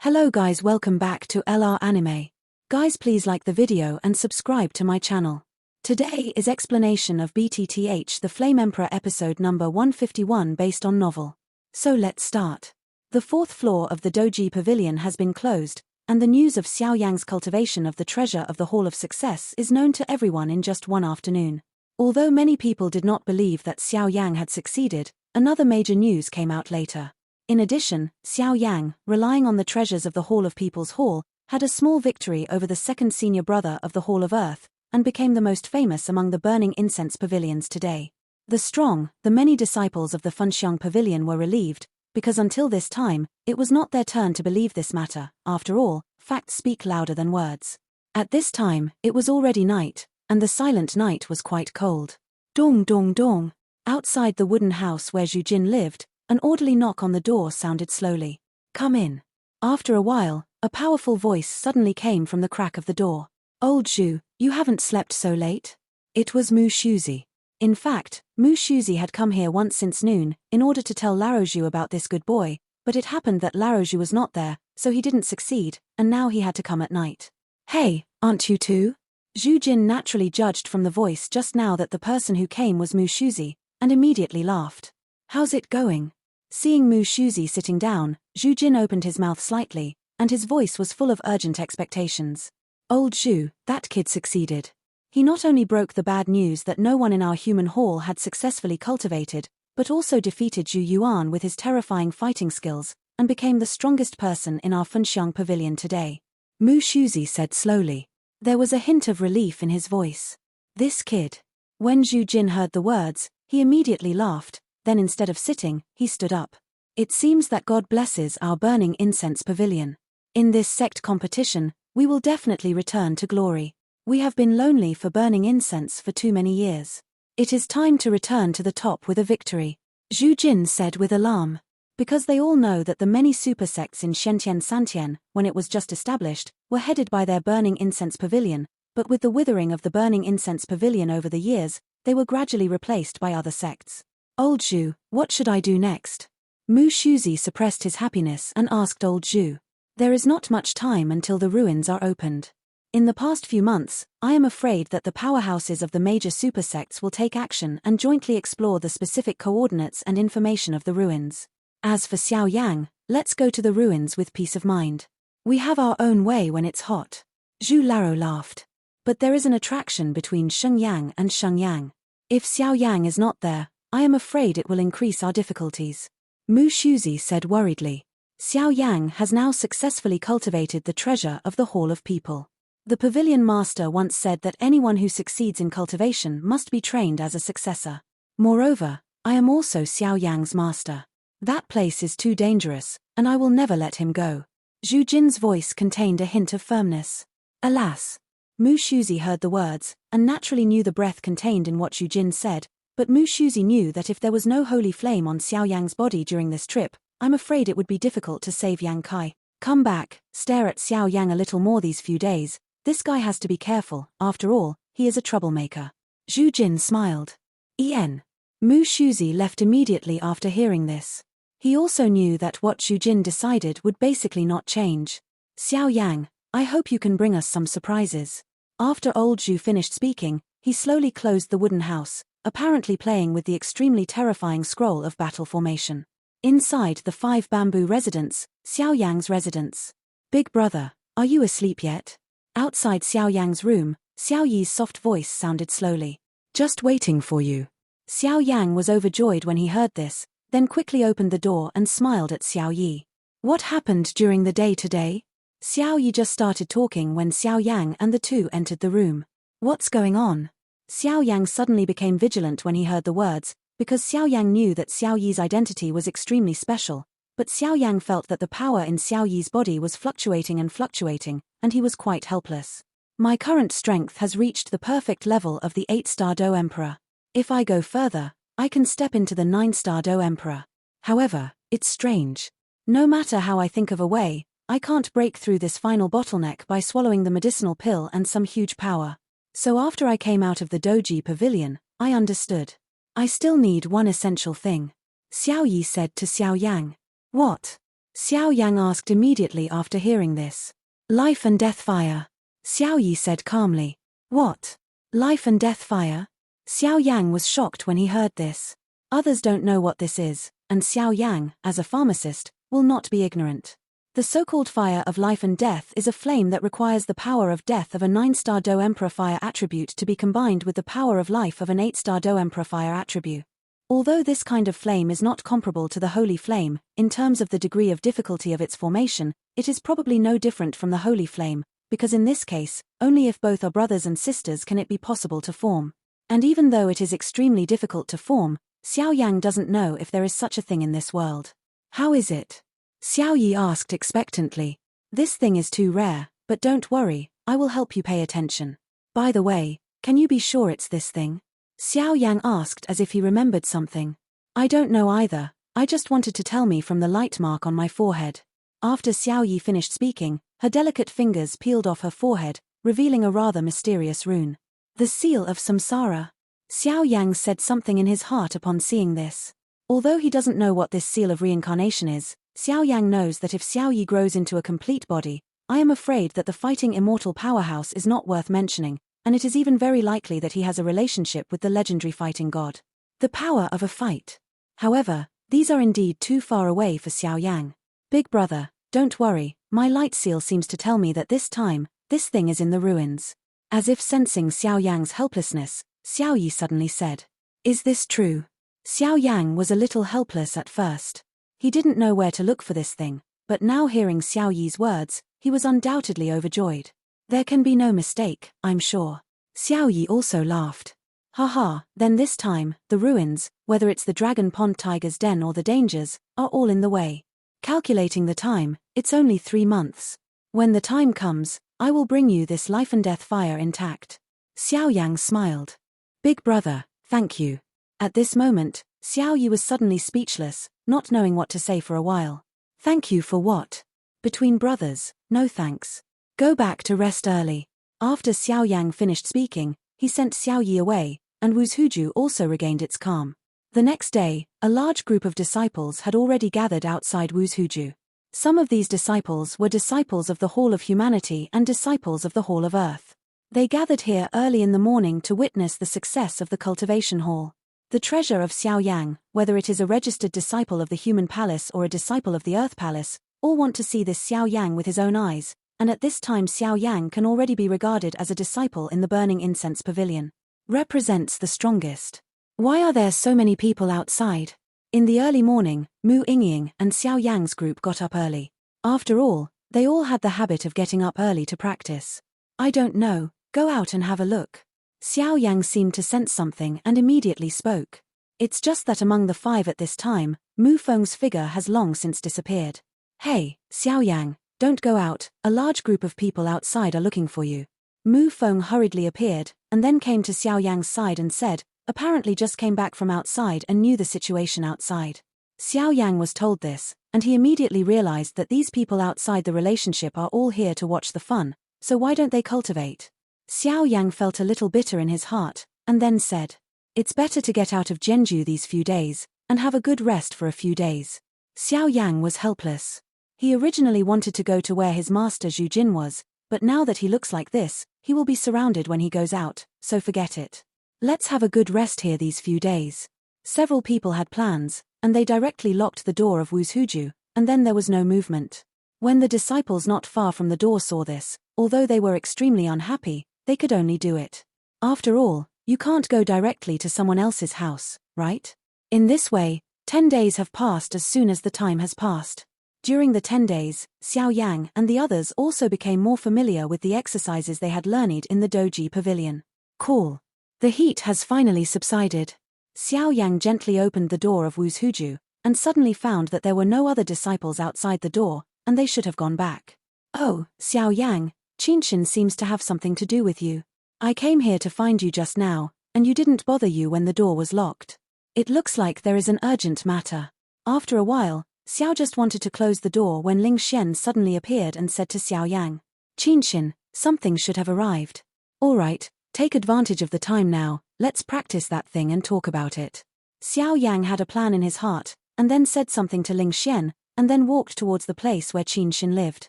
Hello guys, welcome back to LR Anime. Guys, please like the video and subscribe to my channel. Today is explanation of BTTH The Flame Emperor episode number 151 based on novel. So let's start. The fourth floor of the Doji Pavilion has been closed, and the news of Xiao Yang's cultivation of the treasure of the Hall of Success is known to everyone in just one afternoon. Although many people did not believe that Xiao Yang had succeeded, another major news came out later. In addition, Xiao Yang, relying on the treasures of the Hall of People's Hall, had a small victory over the second senior brother of the Hall of Earth, and became the most famous among the burning incense pavilions today. The many disciples of the Funxiang Pavilion were relieved, because until this time, it was not their turn to believe this matter. After all, facts speak louder than words. At this time, it was already night, and the silent night was quite cold. Dong dong dong. Outside the wooden house where Zhu Jin lived, an orderly knock on the door sounded slowly. Come in. After a while, a powerful voice suddenly came from the crack of the door. Old Zhu, you haven't slept so late? It was Mu Shuzi. In fact, Mu Shuzi had come here once since noon, in order to tell Larozhu about this good boy, but it happened that Larozhu was not there, so he didn't succeed, and now he had to come at night. Hey, aren't you too? Zhu Jin naturally judged from the voice just now that the person who came was Mu Shuzi, and immediately laughed. How's it going? Seeing Mu Shuzi sitting down, Zhu Jin opened his mouth slightly, and his voice was full of urgent expectations. Old Zhu, that kid succeeded. He not only broke the bad news that no one in our human hall had successfully cultivated, but also defeated Zhu Yuan with his terrifying fighting skills, and became the strongest person in our Funxiang Pavilion today. Mu Shuzi said slowly. There was a hint of relief in his voice. This kid. When Zhu Jin heard the words, he immediately laughed, then instead of sitting, he stood up. It seems that God blesses our burning incense pavilion. In this sect competition, we will definitely return to glory. We have been lonely for burning incense for too many years. It is time to return to the top with a victory, Zhu Jin said with alarm. Because they all know that the many super sects in Shentian Santian, when it was just established, were headed by their burning incense pavilion, but with the withering of the burning incense pavilion over the years, they were gradually replaced by other sects. Old Zhu, what should I do next? Mu Shuzi suppressed his happiness and asked Old Zhu. There is not much time until the ruins are opened. In the past few months, I am afraid that the powerhouses of the major super sects will take action and jointly explore the specific coordinates and information of the ruins. As for Xiao Yang, let's go to the ruins with peace of mind. We have our own way when it's hot. Zhu Laro laughed. But there is an attraction between Sheng Yang and Sheng Yang. If Xiao Yang is not there, I am afraid it will increase our difficulties. Mu Shuzi said worriedly. Xiao Yang has now successfully cultivated the treasure of the Hall of People. The pavilion master once said that anyone who succeeds in cultivation must be trained as a successor. Moreover, I am also Xiao Yang's master. That place is too dangerous, and I will never let him go. Zhu Jin's voice contained a hint of firmness. Alas! Mu Shuzi heard the words, and naturally knew the breath contained in what Zhu Jin said, but Mu Shuzi knew that if there was no holy flame on Xiao Yang's body during this trip, I'm afraid it would be difficult to save Yang Kai. Come back, stare at Xiao Yang a little more these few days. This guy has to be careful, after all, he is a troublemaker. Zhu Jin smiled. Mu Shuzi left immediately after hearing this. He also knew that what Zhu Jin decided would basically not change. Xiao Yang, I hope you can bring us some surprises. After old Zhu finished speaking, he slowly closed the wooden house, apparently playing with the extremely terrifying scroll of battle formation. Inside the 5 bamboo residence, Xiao Yang's residence. Big brother, are you asleep yet? Outside Xiao Yang's room, Xiao Yi's soft voice sounded slowly. Just waiting for you. Xiao Yang was overjoyed when he heard this, then quickly opened the door and smiled at Xiao Yi. What happened during the day today? Xiao Yi just started talking when Xiao Yang and the two entered the room. What's going on? Xiao Yang suddenly became vigilant when he heard the words, because Xiao Yang knew that Xiao Yi's identity was extremely special, but Xiao Yang felt that the power in Xiao Yi's body was fluctuating, and he was quite helpless. My current strength has reached the perfect level of the 8-star Do Emperor. If I go further, I can step into the 9-star Do Emperor. However, it's strange. No matter how I think of a way, I can't break through this final bottleneck by swallowing the medicinal pill and some huge power. So after I came out of the Doji Pavilion, I understood. I still need one essential thing. Xiao Yi said to Xiao Yang. What? Xiao Yang asked immediately after hearing this. Life and death fire. Xiao Yi said calmly. What? Life and death fire? Xiao Yang was shocked when he heard this. Others don't know what this is, and Xiao Yang, as a pharmacist, will not be ignorant. The so-called fire of life and death is a flame that requires the power of death of a 9-star Do Emperor fire attribute to be combined with the power of life of an 8-star Do Emperor fire attribute. Although this kind of flame is not comparable to the holy flame, in terms of the degree of difficulty of its formation, it is probably no different from the holy flame, because in this case, only if both are brothers and sisters can it be possible to form. And even though it is extremely difficult to form, Xiao Yang doesn't know if there is such a thing in this world. How is it? Xiao Yi asked expectantly. This thing is too rare, but don't worry, I will help you pay attention. By the way, can you be sure it's this thing? Xiao Yang asked as if he remembered something. I don't know either, I just wanted to tell me from the light mark on my forehead. After Xiao Yi finished speaking, her delicate fingers peeled off her forehead, revealing a rather mysterious rune. The seal of samsara. Xiao Yang said something in his heart upon seeing this. Although he doesn't know what this seal of reincarnation is, Xiao Yang knows that if Xiao Yi grows into a complete body, I am afraid that the fighting immortal powerhouse is not worth mentioning, and it is even very likely that he has a relationship with the legendary fighting god. The power of a fight. However, these are indeed too far away for Xiao Yang. Big brother, don't worry, my light seal seems to tell me that this time, this thing is in the ruins. As if sensing Xiao Yang's helplessness, Xiao Yi suddenly said. Is this true? Xiao Yang was a little helpless at first. He didn't know where to look for this thing, but now hearing Xiao Yi's words, he was undoubtedly overjoyed. There can be no mistake, I'm sure. Xiao Yi also laughed. Haha, then this time, the ruins, whether it's the Dragon Pond Tiger's Den or the dangers, are all in the way. Calculating the time, it's only 3 months. When the time comes, I will bring you this life and death fire intact. Xiao Yang smiled. Big brother, thank you. At this moment, Xiao Yi was suddenly speechless, not knowing what to say for a while. Thank you for what? Between brothers, no thanks. Go back to rest early. After Xiao Yang finished speaking, he sent Xiao Yi away, and Wu's Huju also regained its calm. The next day, a large group of disciples had already gathered outside Wu's Huju. Some of these disciples were disciples of the Hall of Humanity and disciples of the Hall of Earth. They gathered here early in the morning to witness the success of the cultivation hall. The treasure of Xiao Yang, whether it is a registered disciple of the Human Palace or a disciple of the Earth Palace, all want to see this Xiao Yang with his own eyes, and at this time Xiao Yang can already be regarded as a disciple in the Burning Incense Pavilion. Represents the strongest. Why are there so many people outside? In the early morning, Mu Yingying and Xiao Yang's group got up early. After all, they all had the habit of getting up early to practice. I don't know, go out and have a look. Xiao Yang seemed to sense something and immediately spoke. It's just that among the 5 at this time, Mu Feng's figure has long since disappeared. Hey, Xiao Yang, don't go out, a large group of people outside are looking for you. Mu Feng hurriedly appeared, and then came to Xiao Yang's side and said, apparently just came back from outside and knew the situation outside. Xiao Yang was told this, and he immediately realized that these people outside the relationship are all here to watch the fun, so why don't they cultivate? Xiao Yang felt a little bitter in his heart, and then said, it's better to get out of Zhenju these few days, and have a good rest for a few days. Xiao Yang was helpless. He originally wanted to go to where his master Zhu Jin was, but now that he looks like this, he will be surrounded when he goes out, so forget it. Let's have a good rest here these few days. Several people had plans, and they directly locked the door of Wu's Huju, and then there was no movement. When the disciples not far from the door saw this, although they were extremely unhappy, they could only do it. After all, you can't go directly to someone else's house, right? In this way, 10 days have passed as soon as the time has passed. During the 10 days, Xiao Yang and the others also became more familiar with the exercises they had learned in the Doji Pavilion. Cool. The heat has finally subsided. Xiao Yang gently opened the door of Wu's Huju, and suddenly found that there were no other disciples outside the door, and they should have gone back. Oh, Xiao Yang, Qinshin seems to have something to do with you. I came here to find you just now, and you didn't bother you when the door was locked. It looks like there is an urgent matter. After a while, Xiao just wanted to close the door when Ling Xian suddenly appeared and said to Xiao Yang, Qinshin, something should have arrived. All right, take advantage of the time now, let's practice that thing and talk about it. Xiao Yang had a plan in his heart, and then said something to Ling Xian, and then walked towards the place where Qin Shin lived.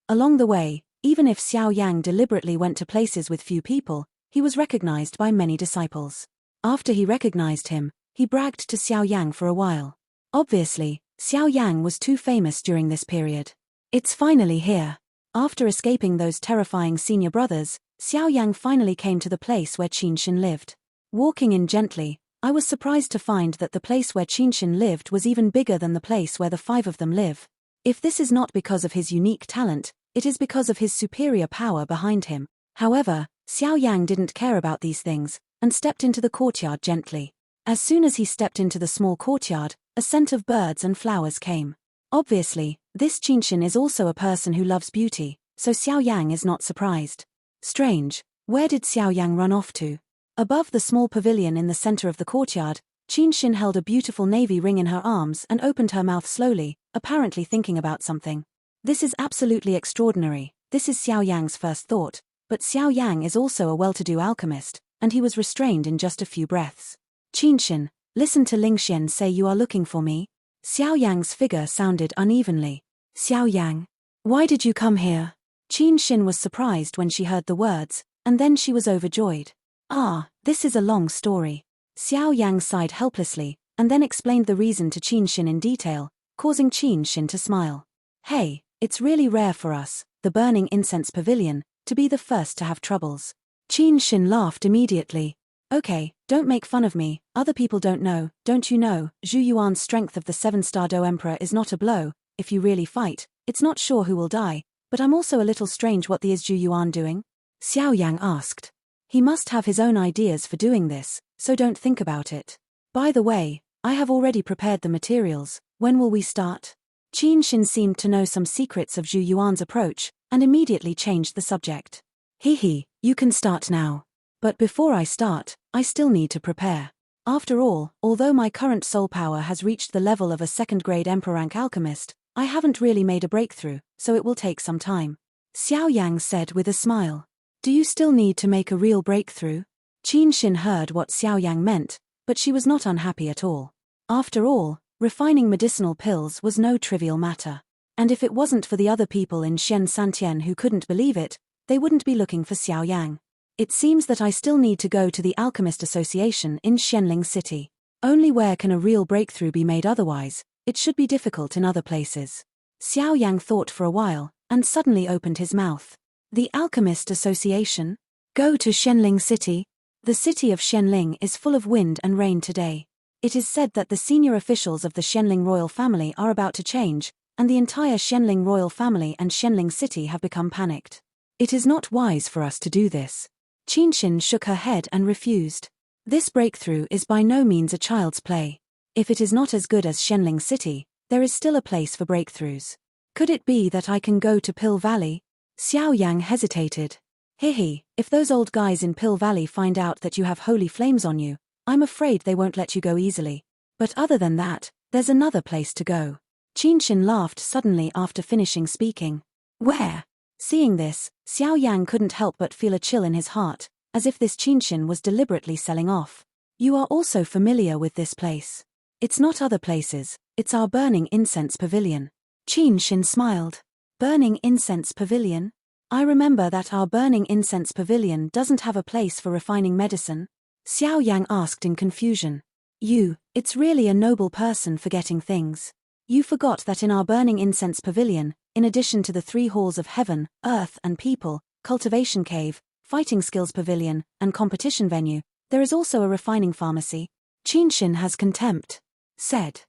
Along the way, even if Xiao Yang deliberately went to places with few people, he was recognized by many disciples. After he recognized him, he bragged to Xiao Yang for a while. Obviously, Xiao Yang was too famous during this period. It's finally here. After escaping those terrifying senior brothers, Xiao Yang finally came to the place where Qin Shin lived. Walking in gently, I was surprised to find that the place where Qin Shin lived was even bigger than the place where the five of them live. If this is not because of his unique talent, it is because of his superior power behind him. However, Xiao Yang didn't care about these things, and stepped into the courtyard gently. As soon as he stepped into the small courtyard, a scent of birds and flowers came. Obviously, this Qin Shin is also a person who loves beauty, so Xiao Yang is not surprised. Strange, where did Xiao Yang run off to? Above the small pavilion in the center of the courtyard, Qin Shin held a beautiful navy ring in her arms and opened her mouth slowly, apparently thinking about something. This is absolutely extraordinary. This is Xiao Yang's first thought, but Xiao Yang is also a well-to-do alchemist, and he was restrained in just a few breaths. Qin Shin, listen to Ling Xian say you are looking for me. Xiao Yang's figure sounded unevenly. Xiao Yang, why did you come here? Qin Shin was surprised when she heard the words, and then she was overjoyed. Ah, this is a long story. Xiao Yang sighed helplessly, and then explained the reason to Qin Shin in detail, causing Qin Shin to smile. Hey, it's really rare for us, the Burning Incense Pavilion, to be the first to have troubles. Qin Shin laughed immediately. Okay, don't make fun of me, other people don't know, don't you know, Zhu Yuan's strength of the 7-star Do Emperor is not a blow, if you really fight, it's not sure who will die, but I'm also a little strange what the is Zhu Yuan doing? Xiao Yang asked. He must have his own ideas for doing this, so don't think about it. By the way, I have already prepared the materials, when will we start? Qin Shin seemed to know some secrets of Zhu Yuan's approach, and immediately changed the subject. You can start now. But before I start, I still need to prepare. After all, although my current soul power has reached the level of a second-grade Emperor rank alchemist, I haven't really made a breakthrough, so it will take some time. Xiao Yang said with a smile. Do you still need to make a real breakthrough? Qin Shin heard what Xiao Yang meant, but she was not unhappy at all. After all, refining medicinal pills was no trivial matter. And if it wasn't for the other people in Shen Santian who couldn't believe it, they wouldn't be looking for Xiao Yang. It seems that I still need to go to the Alchemist Association in Shenling City. Only where can a real breakthrough be made otherwise? It should be difficult in other places. Xiao Yang thought for a while, and suddenly opened his mouth. The Alchemist Association? Go to Shenling City? The city of Shenling is full of wind and rain today. It is said that the senior officials of the Shenling royal family are about to change, and the entire Shenling royal family and Shenling City have become panicked. It is not wise for us to do this. Qin Shin shook her head and refused. This breakthrough is by no means a child's play. If it is not as good as Shenling City, there is still a place for breakthroughs. Could it be that I can go to Pill Valley? Xiao Yang hesitated. If those old guys in Pill Valley find out that you have holy flames on you, I'm afraid they won't let you go easily. But other than that, there's another place to go. Qin Shin laughed suddenly after finishing speaking. Where? Seeing this, Xiao Yang couldn't help but feel a chill in his heart, as if this Qin Shin was deliberately selling off. You are also familiar with this place. It's not other places, it's our Burning Incense Pavilion. Qin Shin smiled. Burning Incense Pavilion? I remember that our Burning Incense Pavilion doesn't have a place for refining medicine. Xiao Yang asked in confusion. It's really a noble person forgetting things. You forgot that in our Burning Incense Pavilion, in addition to the 3 halls of heaven, earth and people, cultivation cave, fighting skills pavilion, and competition venue, there is also a refining pharmacy. Qin Shin has contempt. Said.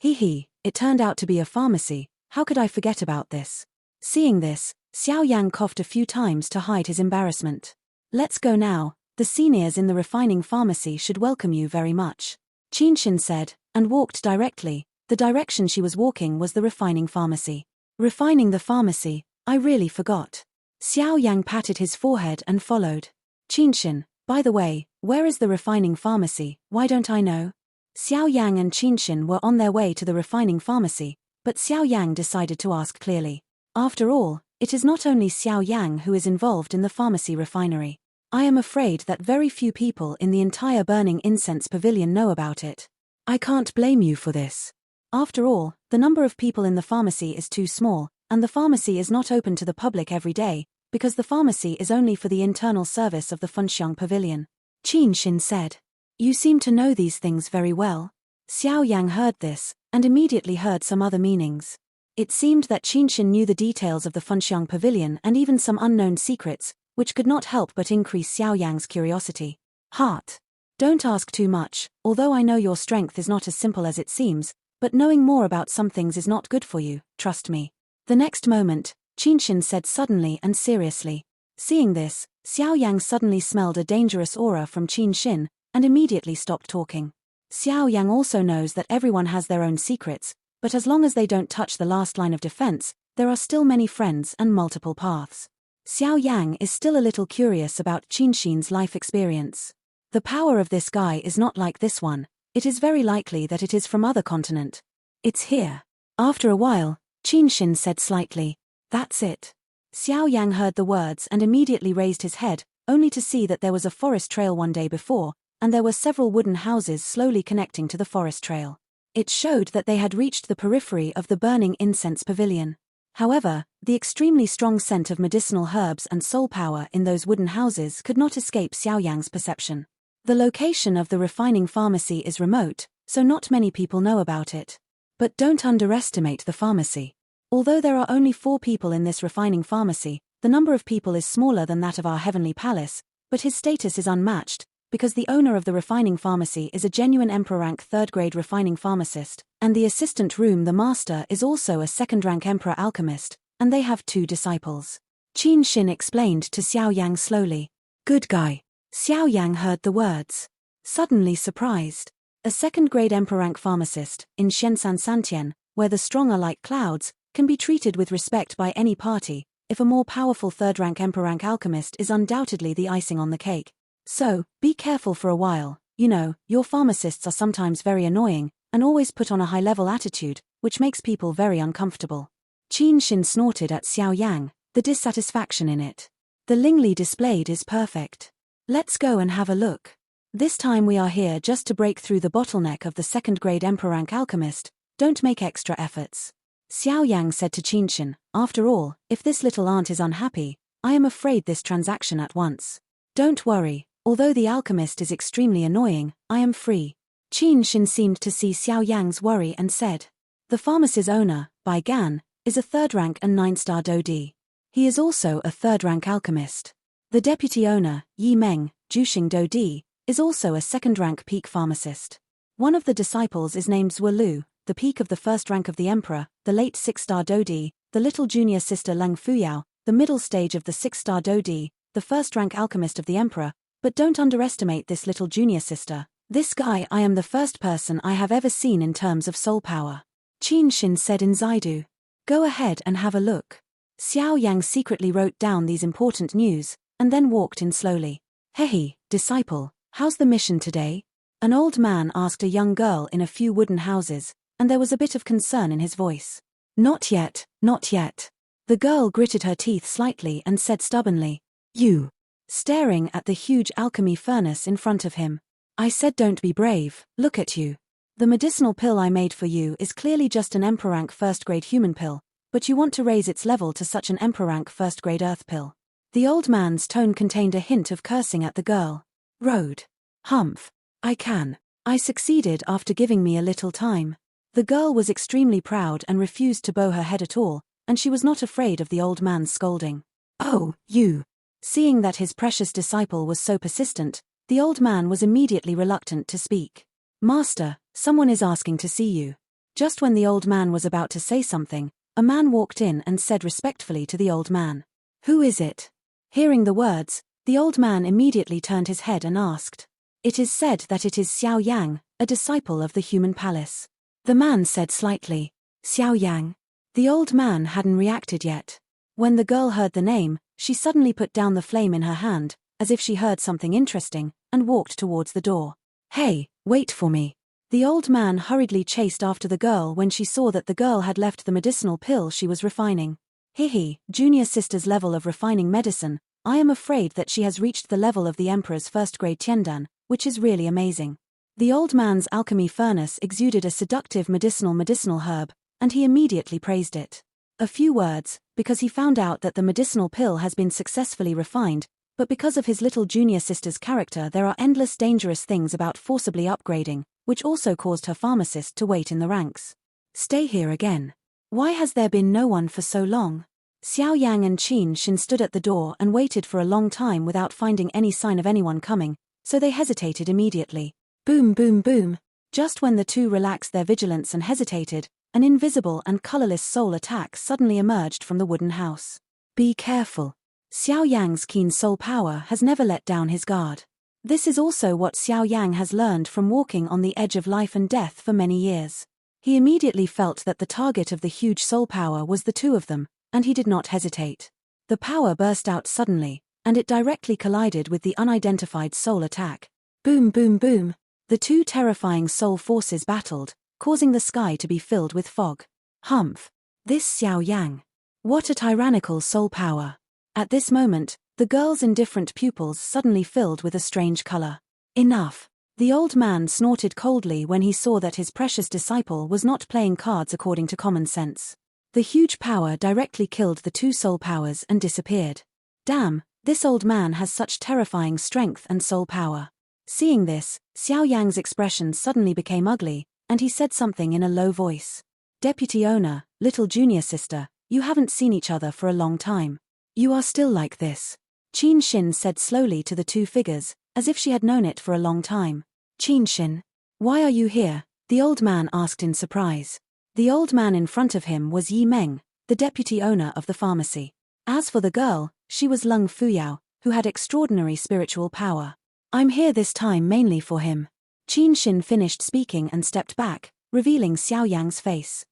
It turned out to be a pharmacy, how could I forget about this? Seeing this, Xiao Yang coughed a few times to hide his embarrassment. Let's go now, the seniors in the refining pharmacy should welcome you very much. Qin Shin said, and walked directly. The direction she was walking was the refining pharmacy. Refining the pharmacy, I really forgot. Xiao Yang patted his forehead and followed. Qin Shin, by the way, where is the refining pharmacy, why don't I know? Xiao Yang and Qin Shin were on their way to the refining pharmacy, but Xiao Yang decided to ask clearly. After all, it is not only Xiao Yang who is involved in the pharmacy refinery. I am afraid that very few people in the entire Burning Incense Pavilion know about it. I can't blame you for this. After all, the number of people in the pharmacy is too small, and the pharmacy is not open to the public every day, because the pharmacy is only for the internal service of the Funxiang Pavilion. Qin Xin said. You seem to know these things very well. Xiao Yang heard this, and immediately heard some other meanings. It seemed that Qin Xin knew the details of the Funxiang Pavilion and even some unknown secrets, which could not help but increase Xiao Yang's curiosity. Heart. Don't ask too much, although I know your strength is not as simple as it seems, but knowing more about some things is not good for you, trust me. The next moment, Qin Xin said suddenly and seriously. Seeing this, Xiao Yang suddenly smelled a dangerous aura from Qin Xin, and immediately stopped talking. Xiao Yang also knows that everyone has their own secrets, but as long as they don't touch the last line of defense, there are still many friends and multiple paths. Xiao Yang is still a little curious about Qin Xin's life experience. The power of this guy is not like this one. It is very likely that it is from other continent. It's here. After a while, Qin Xin said slightly, that's it. Xiao Yang heard the words and immediately raised his head, only to see that there was a forest trail one day before, and there were several wooden houses slowly connecting to the forest trail. It showed that they had reached the periphery of the burning incense pavilion. However, the extremely strong scent of medicinal herbs and soul power in those wooden houses could not escape Xiao Yang's perception. The location of the refining pharmacy is remote, so not many people know about it. But don't underestimate the pharmacy. Although there are only 4 people in this refining pharmacy, the number of people is smaller than that of our heavenly palace, but his status is unmatched, because the owner of the refining pharmacy is a genuine Emperor rank 3rd grade refining pharmacist, and the assistant room the master is also a 2nd rank Emperor alchemist, and they have 2 disciples. Qin Xin explained to Xiao Yang slowly. Good guy. Xiao Yang heard the words. Suddenly surprised. A 2nd grade Emperor rank pharmacist, in Shenzhen Santian, where the strong are like clouds, can be treated with respect by any party, if a more powerful 3rd rank Emperor rank alchemist is undoubtedly the icing on the cake. So, be careful for a while. You know, your pharmacists are sometimes very annoying, and always put on a high-level attitude, which makes people very uncomfortable. Qin Xin snorted at Xiao Yang, the dissatisfaction in it. The Lingli displayed is perfect. Let's go and have a look. This time we are here just to break through the bottleneck of the 2nd grade Emperor rank alchemist, don't make extra efforts. Xiao Yang said to Qin Xin, after all, if this little aunt is unhappy, I am afraid this transaction at once. Don't worry. Although the alchemist is extremely annoying, I am free. Qin Xin seemed to see Xiao Yang's worry and said. The pharmacy's owner, Bai Gan, is a 3rd rank and 9-star Dodi. He is also a 3rd rank alchemist. The deputy owner, Yi Meng, Juxing Dodi, is also a 2nd rank peak pharmacist. One of the disciples is named Zhuo Lu, the peak of the 1st rank of the emperor, the late 6-star Dodi, the little junior sister Leng Fuyao, the middle stage of the 6-star Dodi, the 1st rank alchemist of the emperor. But don't underestimate this little junior sister. This guy I am the first person I have ever seen in terms of soul power. Qin Xin said in Zaidu. Go ahead and have a look. Xiao Yang secretly wrote down these important news, and then walked in slowly. Hey, disciple, how's the mission today? An old man asked a young girl in a few wooden houses, and there was a bit of concern in his voice. Not yet, not yet. The girl gritted her teeth slightly and said stubbornly. You. Staring at the huge alchemy furnace in front of him. I said don't be brave, look at you. The medicinal pill I made for you is clearly just an Emperor rank 1st grade human pill, but you want to raise its level to such an Emperor rank 1st grade earth pill. The old man's tone contained a hint of cursing at the girl. Road. Humph. I can. I succeeded after giving me a little time. The girl was extremely proud and refused to bow her head at all, and she was not afraid of the old man's scolding. Oh, you. Seeing that his precious disciple was so persistent, the old man was immediately reluctant to speak. Master, someone is asking to see you. Just when the old man was about to say something, a man walked in and said respectfully to the old man. Who is it? Hearing the words, the old man immediately turned his head and asked. It is said that it is Xiao Yang, a disciple of the human palace. The man said slightly. Xiao Yang. The old man hadn't reacted yet. When the girl heard the name, she suddenly put down the flame in her hand, as if she heard something interesting, and walked towards the door. Hey, wait for me. The old man hurriedly chased after the girl when she saw that the girl had left the medicinal pill she was refining. Hihi, junior sister's level of refining medicine, I am afraid that she has reached the level of the emperor's 1st grade Tiandan, which is really amazing. The old man's alchemy furnace exuded a seductive medicinal herb, and he immediately praised it. A few words, because he found out that the medicinal pill has been successfully refined, but because of his little junior sister's character there are endless dangerous things about forcibly upgrading, which also caused her pharmacist to wait in the ranks. Stay here again. Why has there been no one for so long? Xiao Yang and Qin Xin stood at the door and waited for a long time without finding any sign of anyone coming, so they hesitated immediately. Boom boom boom. Just when the two relaxed their vigilance and hesitated, an invisible and colorless soul attack suddenly emerged from the wooden house. Be careful. Xiao Yang's keen soul power has never let down his guard. This is also what Xiao Yang has learned from walking on the edge of life and death for many years. He immediately felt that the target of the huge soul power was the two of them, and he did not hesitate. The power burst out suddenly, and it directly collided with the unidentified soul attack. Boom boom boom. The two terrifying soul forces battled, causing the sky to be filled with fog. Humph. This Xiao Yang. What a tyrannical soul power. At this moment, the girl's indifferent pupils suddenly filled with a strange color. Enough. The old man snorted coldly when he saw that his precious disciple was not playing cards according to common sense. The huge power directly killed the two soul powers and disappeared. Damn, this old man has such terrifying strength and soul power. Seeing this, Xiao Yang's expression suddenly became ugly, and he said something in a low voice. Deputy owner, little junior sister, you haven't seen each other for a long time. You are still like this. Qin Xin said slowly to the two figures, as if she had known it for a long time. Qin Xin, why are you here? The old man asked in surprise. The old man in front of him was Yi Meng, the deputy owner of the pharmacy. As for the girl, she was Lung Fuyao, who had extraordinary spiritual power. I'm here this time mainly for him. Qin Xin finished speaking and stepped back, revealing Xiao Yang's face.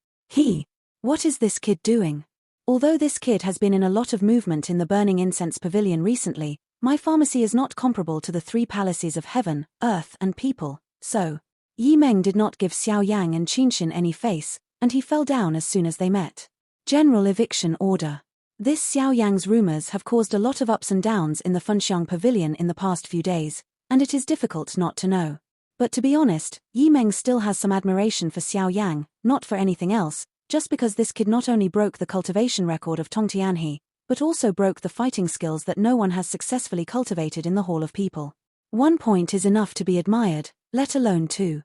What is this kid doing? Although this kid has been in a lot of movement in the Burning Incense Pavilion recently, my pharmacy is not comparable to the three palaces of heaven, earth and people, so. Yi Meng did not give Xiao Yang and Qin Xin any face, and he fell down as soon as they met. General eviction order. This Xiao Yang's rumors have caused a lot of ups and downs in the Funxiang Pavilion in the past few days, and it is difficult not to know. But to be honest, Yi Meng still has some admiration for Xiao Yang, not for anything else, just because this kid not only broke the cultivation record of Tongtianhe, but also broke the fighting skills that no one has successfully cultivated in the Hall of People. 1 point is enough to be admired, let alone 2.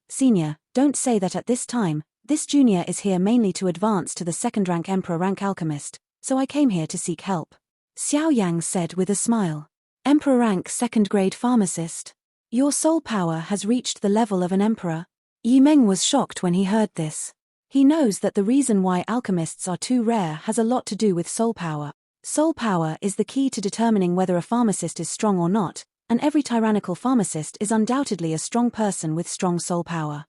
Senior, don't say that at this time. This junior is here mainly to advance to the second-rank Emperor rank alchemist, so I came here to seek help. Xiao Yang said with a smile. Emperor rank 2nd grade pharmacist? Your soul power has reached the level of an emperor? Yi Meng was shocked when he heard this. He knows that the reason why alchemists are too rare has a lot to do with soul power. Soul power is the key to determining whether a pharmacist is strong or not, and every tyrannical pharmacist is undoubtedly a strong person with strong soul power.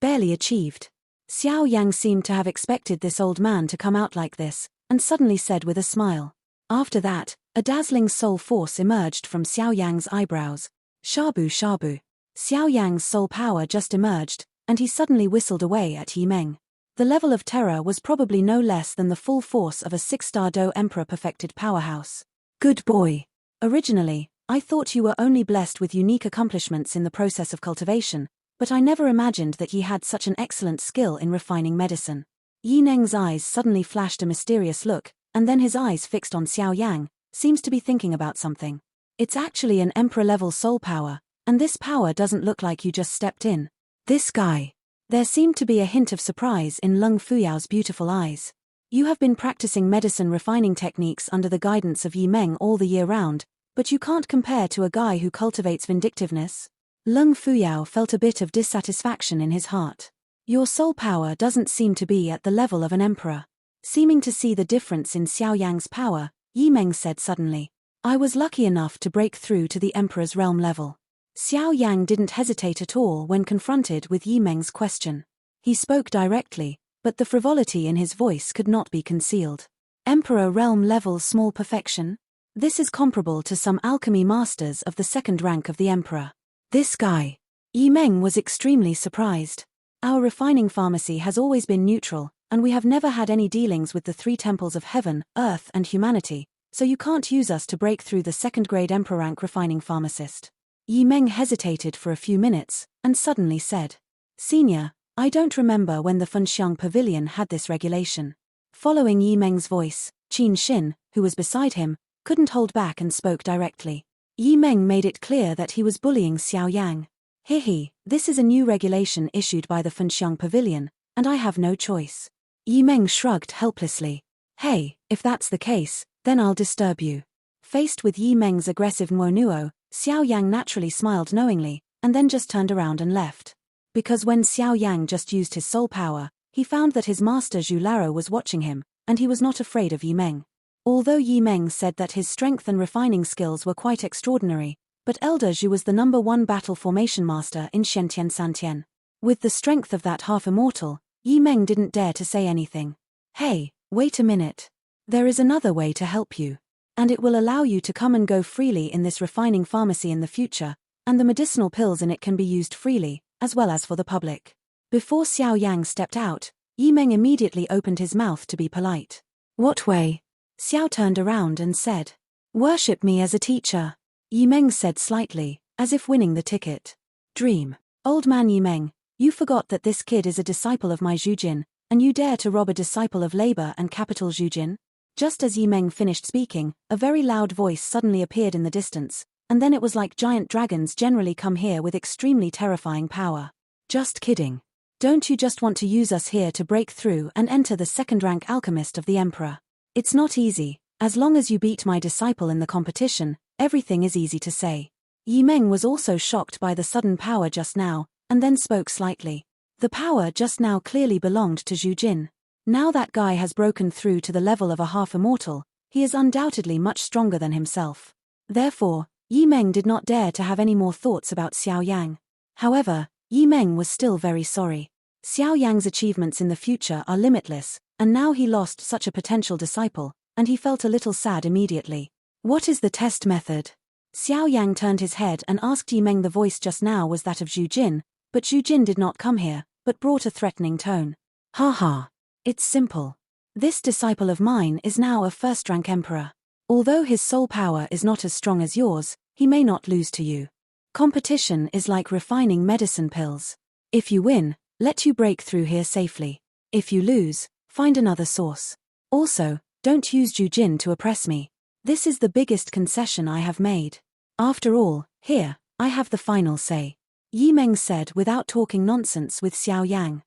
Barely achieved. Xiao Yang seemed to have expected this old man to come out like this, and suddenly said with a smile. After that, a dazzling soul force emerged from Xiao Yang's eyebrows. Shabu shabu. Xiao Yang's soul power just emerged, and he suddenly whistled away at Yi Meng. The level of terror was probably no less than the full force of a 6-star Do Emperor perfected powerhouse. Good boy. Originally, I thought you were only blessed with unique accomplishments in the process of cultivation, but I never imagined that he had such an excellent skill in refining medicine. Yi Meng's eyes suddenly flashed a mysterious look, and then his eyes fixed on Xiao Yang, seems to be thinking about something. It's actually an emperor-level soul power, and this power doesn't look like you just stepped in. This guy. There seemed to be a hint of surprise in Lung Fuyao's beautiful eyes. You have been practicing medicine refining techniques under the guidance of Yi Meng all the year round, but you can't compare to a guy who cultivates vindictiveness. Lung Fuyao felt a bit of dissatisfaction in his heart. Your soul power doesn't seem to be at the level of an emperor. Seeming to see the difference in Xiao Yang's power, Yi Meng said suddenly. I was lucky enough to break through to the emperor's realm level. Xiao Yang didn't hesitate at all when confronted with Yi Meng's question. He spoke directly, but the frivolity in his voice could not be concealed. Emperor realm level small perfection? This is comparable to some alchemy masters of the 2nd rank of the emperor. This guy. Yi Meng was extremely surprised. Our refining pharmacy has always been neutral, and we have never had any dealings with the 3 temples of heaven, earth and humanity, so you can't use us to break through the 2nd grade emperor rank refining pharmacist. Yi Meng hesitated for a few minutes, and suddenly said, "Senior, I don't remember when the Funxiang Pavilion had this regulation." Following Yi Meng's voice, Qin Xin, who was beside him, couldn't hold back and spoke directly. Yi Meng made it clear that he was bullying Xiao Yang. "Hehe, this is a new regulation issued by the Funxiang Pavilion, and I have no choice." Yi Meng shrugged helplessly. "Hey, if that's the case, then I'll disturb you." Faced with Yi Meng's aggressive nuo, Xiao Yang naturally smiled knowingly, and then just turned around and left. Because when Xiao Yang just used his soul power, he found that his master Zhu Laro was watching him, and he was not afraid of Yi Meng. Although Yi Meng said that his strength and refining skills were quite extraordinary, but Elder Zhu was the #1 battle formation master in Shentian Santian. With the strength of that half-immortal, Yi Meng didn't dare to say anything. "Hey, wait a minute. There is another way to help you. And it will allow you to come and go freely in this refining pharmacy in the future, and the medicinal pills in it can be used freely, as well as for the public." Before Xiao Yang stepped out, Yi Meng immediately opened his mouth to be polite. "What way?" Xiao turned around and said. "Worship me as a teacher," Yi Meng said slightly, as if winning the ticket. "Dream. Old man Yi Meng, you forgot that this kid is a disciple of my Zhujin, and you dare to rob a disciple of labor and capital Zhujin?" Just as Yi Meng finished speaking, a very loud voice suddenly appeared in the distance, and then it was like giant dragons generally come here with extremely terrifying power. "Just kidding. Don't you just want to use us here to break through and enter the second-rank alchemist of the Emperor? It's not easy. As long as you beat my disciple in the competition, everything is easy to say." Yi Meng was also shocked by the sudden power just now, and then spoke slightly. The power just now clearly belonged to Zhu Jin. Now that guy has broken through to the level of a half-immortal, he is undoubtedly much stronger than himself. Therefore, Yi Meng did not dare to have any more thoughts about Xiao Yang. However, Yi Meng was still very sorry. Xiao Yang's achievements in the future are limitless, and now he lost such a potential disciple, and he felt a little sad immediately. "What is the test method?" Xiao Yang turned his head and asked Yi Meng. The voice just now was that of Zhu Jin, but Zhu Jin did not come here, but brought a threatening tone. "Ha ha. It's simple. This disciple of mine is now a first-rank emperor. Although his soul power is not as strong as yours, he may not lose to you. Competition is like refining medicine pills. If you win, let you break through here safely. If you lose, find another source. Also, don't use Zhu Jin to oppress me. This is the biggest concession I have made. After all, here, I have the final say," Yi Meng said without talking nonsense with Xiao Yang.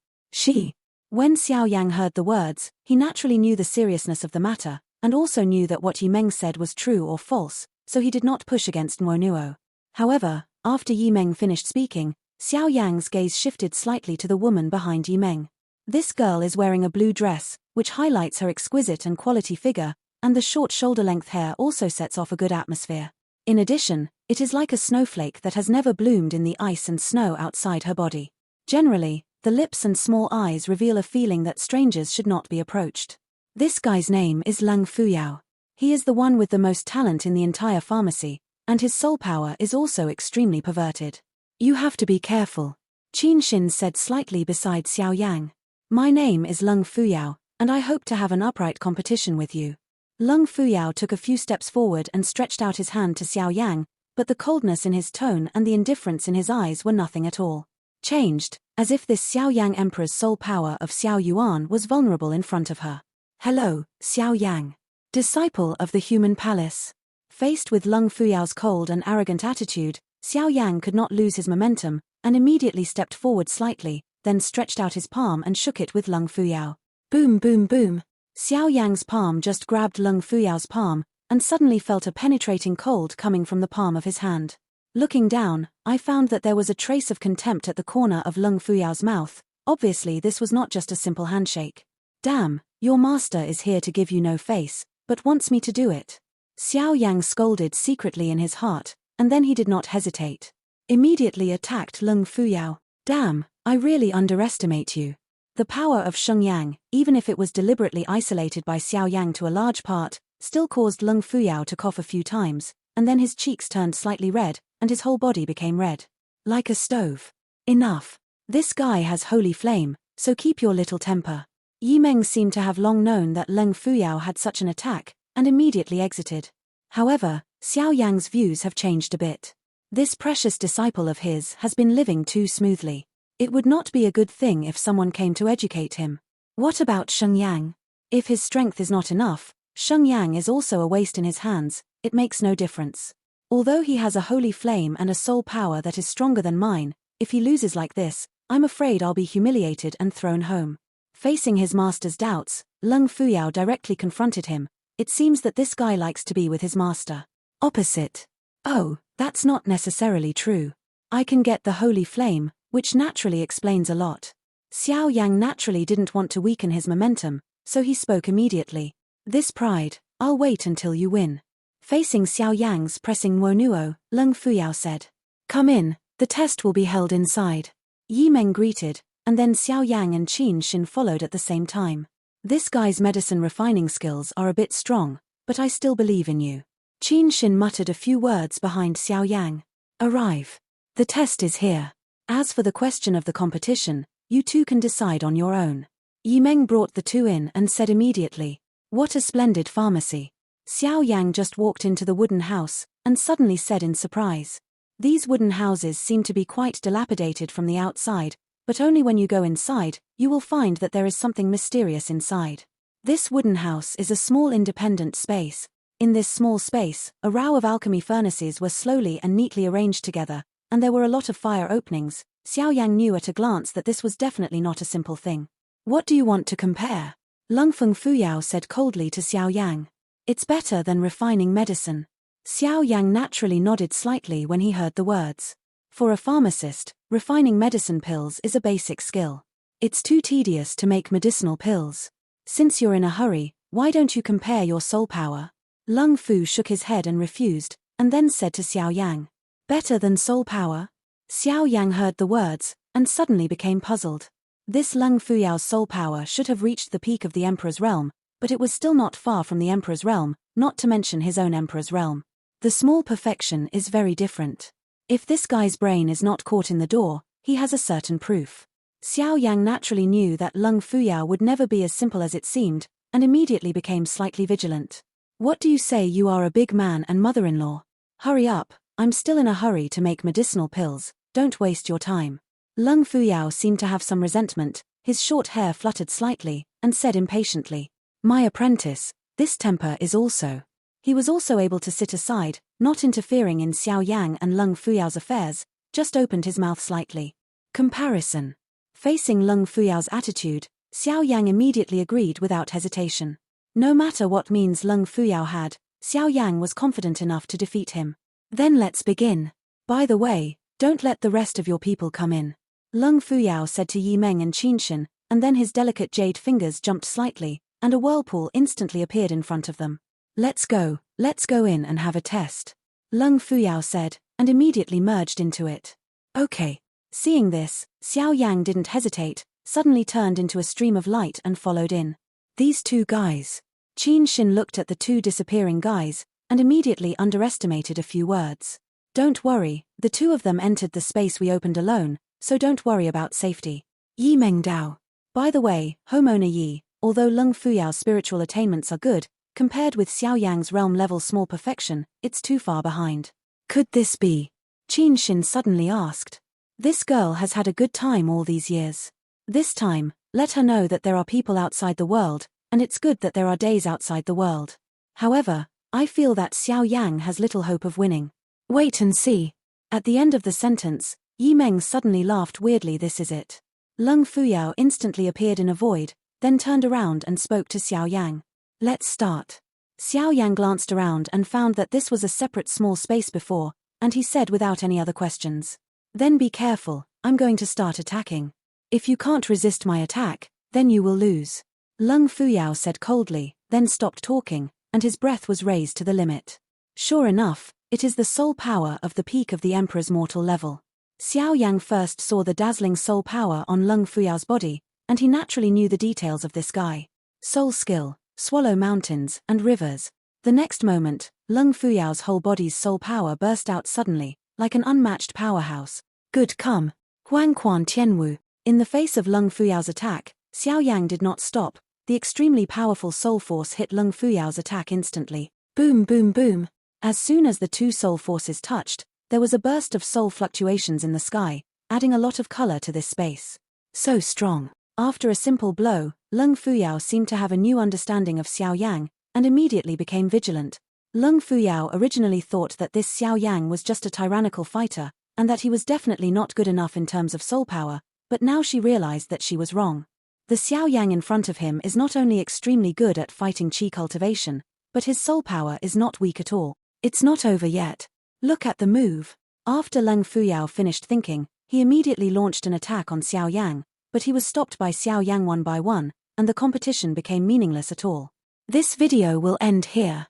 When Xiao Yang heard the words, he naturally knew the seriousness of the matter, and also knew that what Yi Meng said was true or false, so he did not push against Nuo. However, after Yi Meng finished speaking, Xiao Yang's gaze shifted slightly to the woman behind Yi Meng. This girl is wearing a blue dress, which highlights her exquisite and quality figure, and the short shoulder-length hair also sets off a good atmosphere. In addition, it is like a snowflake that has never bloomed in the ice and snow outside her body. Generally, the lips and small eyes reveal a feeling that strangers should not be approached. This guy's name is Leng Fuyao. He is the one with the most talent in the entire pharmacy, and his soul power is also extremely perverted. "You have to be careful," Qin Xin said slightly beside Xiao Yang. "My name is Leng Fuyao, and I hope to have an upright competition with you." Leng Fuyao took a few steps forward and stretched out his hand to Xiao Yang, but the coldness in his tone and the indifference in his eyes were nothing at all changed, as if this Xiao Yang Emperor's soul power of Xiao Yuan was vulnerable in front of her. "Hello, Xiao Yang. Disciple of the Human Palace." Faced with Leng Fuyao's cold and arrogant attitude, Xiao Yang could not lose his momentum, and immediately stepped forward slightly, then stretched out his palm and shook it with Leng Fuyao. Boom boom boom. Xiao Yang's palm just grabbed Leng Fuyao's palm, and suddenly felt a penetrating cold coming from the palm of his hand. Looking down, I found that there was a trace of contempt at the corner of Leng Fuyao's mouth. Obviously this was not just a simple handshake. "Damn, your master is here to give you no face, but wants me to do it." Xiao Yang scolded secretly in his heart, and then he did not hesitate. Immediately attacked Leng Fuyao. "Damn, I really underestimate you." The power of Sheng Yang, even if it was deliberately isolated by Xiao Yang to a large part, still caused Leng Fuyao to cough a few times, and then his cheeks turned slightly red, and his whole body became red. Like a stove. "Enough. This guy has holy flame, so keep your little temper." Yi Meng seemed to have long known that Leng Fuyao had such an attack, and immediately exited. However, Xiao Yang's views have changed a bit. This precious disciple of his has been living too smoothly. It would not be a good thing if someone came to educate him. What about Sheng Yang? If his strength is not enough, Sheng Yang is also a waste in his hands, it makes no difference. Although he has a holy flame and a soul power that is stronger than mine, if he loses like this, I'm afraid I'll be humiliated and thrown home. Facing his master's doubts, Lung Fuyao directly confronted him. It seems that this guy likes to be with his master. Opposite. Oh, that's not necessarily true. I can get the holy flame, which naturally explains a lot. Xiao Yang naturally didn't want to weaken his momentum, so he spoke immediately. This pride, I'll wait until you win. Facing Xiao Yang's pressing Wonuo, Lung Fuyao said. Come in, the test will be held inside. Yi Meng greeted, and then Xiao Yang and Qin Xin followed at the same time. This guy's medicine refining skills are a bit strong, but I still believe in you. Qin Xin muttered a few words behind Xiao Yang. Arrive. The test is here. As for the question of the competition, you two can decide on your own. Yi Meng brought the two in and said immediately, what a splendid pharmacy. Xiao Yang just walked into the wooden house, and suddenly said in surprise. These wooden houses seem to be quite dilapidated from the outside, but only when you go inside, you will find that there is something mysterious inside. This wooden house is a small independent space. In this small space, a row of alchemy furnaces were slowly and neatly arranged together, and there were a lot of fire openings. Xiao Yang knew at a glance that this was definitely not a simple thing. What do you want to compare? Lung Fuyao said coldly to Xiao Yang. It's better than refining medicine. Xiao Yang naturally nodded slightly when he heard the words. For a pharmacist, refining medicine pills is a basic skill. It's too tedious to make medicinal pills. Since you're in a hurry, why don't you compare your soul power? Lung Fu shook his head and refused, and then said to Xiao Yang. Better than soul power? Xiao Yang heard the words, and suddenly became puzzled. This Lung Fuyao's soul power should have reached the peak of the Emperor's realm, but it was still not far from the Emperor's realm, not to mention his own Emperor's realm. The small perfection is very different. If this guy's brain is not caught in the door, he has a certain proof. Xiao Yang naturally knew that Lung Fuyao would never be as simple as it seemed, and immediately became slightly vigilant. What do you say, you are a big man and mother-in-law? Hurry up, I'm still in a hurry to make medicinal pills, don't waste your time. Lung Fuyao seemed to have some resentment, his short hair fluttered slightly, and said impatiently. My apprentice, this temper is also. He was also able to sit aside, not interfering in Xiao Yang and Lung Fuyao's affairs, just opened his mouth slightly. Comparison. Facing Lung Fuyao's attitude, Xiao Yang immediately agreed without hesitation. No matter what means Lung Fuyao had, Xiao Yang was confident enough to defeat him. Then let's begin. By the way, don't let the rest of your people come in. Lung Fuyao said to Yi Meng and Qin Xin, and then his delicate jade fingers jumped slightly, and a whirlpool instantly appeared in front of them. Let's go in and have a test. Lung Fuyao said, and immediately merged into it. Okay. Seeing this, Xiao Yang didn't hesitate, suddenly turned into a stream of light and followed in. These two guys. Qin Xin looked at the two disappearing guys, and immediately underestimated a few words. Don't worry, the two of them entered the space we opened alone, so don't worry about safety. Yi Meng Dao. By the way, homeowner Yi, although Lung Fuyao's spiritual attainments are good, compared with Xiao Yang's realm-level small perfection, it's too far behind. Could this be? Qin Xin suddenly asked. This girl has had a good time all these years. This time, let her know that there are people outside the world, and it's good that there are days outside the world. However, I feel that Xiao Yang has little hope of winning. Wait and see. At the end of the sentence, Yi Meng suddenly laughed weirdly. This is it. Lung Fuyao instantly appeared in a void, then turned around and spoke to Xiao Yang. Let's start. Xiao Yang glanced around and found that this was a separate small space before, and he said without any other questions. Then be careful, I'm going to start attacking. If you can't resist my attack, then you will lose. Lung Fuyao said coldly, then stopped talking, and his breath was raised to the limit. Sure enough, it is the soul power of the peak of the Emperor's mortal level. Xiao Yang first saw the dazzling soul power on Lung Fuyao's body, and he naturally knew the details of this guy. Soul skill, swallow mountains and rivers. The next moment, Lung Fuyao's whole body's soul power burst out suddenly, like an unmatched powerhouse. Good come. Huang Quan Tianwu. In the face of Lung Fuyao's attack, Xiao Yang did not stop. The extremely powerful soul force hit Lung Fuyao's attack instantly. Boom boom boom. As soon as the two soul forces touched, There was a burst of soul fluctuations in the sky, adding a lot of color to this space. So strong. After a simple blow, Lung Fuyao seemed to have a new understanding of Xiao Yang, and immediately became vigilant. Lung Fuyao originally thought that this Xiao Yang was just a tyrannical fighter, and that he was definitely not good enough in terms of soul power, but now she realized that she was wrong. The Xiao Yang in front of him is not only extremely good at fighting qi cultivation, but his soul power is not weak at all. It's not over yet. Look at the move. After Lung Fuyao finished thinking, he immediately launched an attack on Xiao Yang, but he was stopped by Xiao Yang one by one, and the competition became meaningless at all. This video will end here.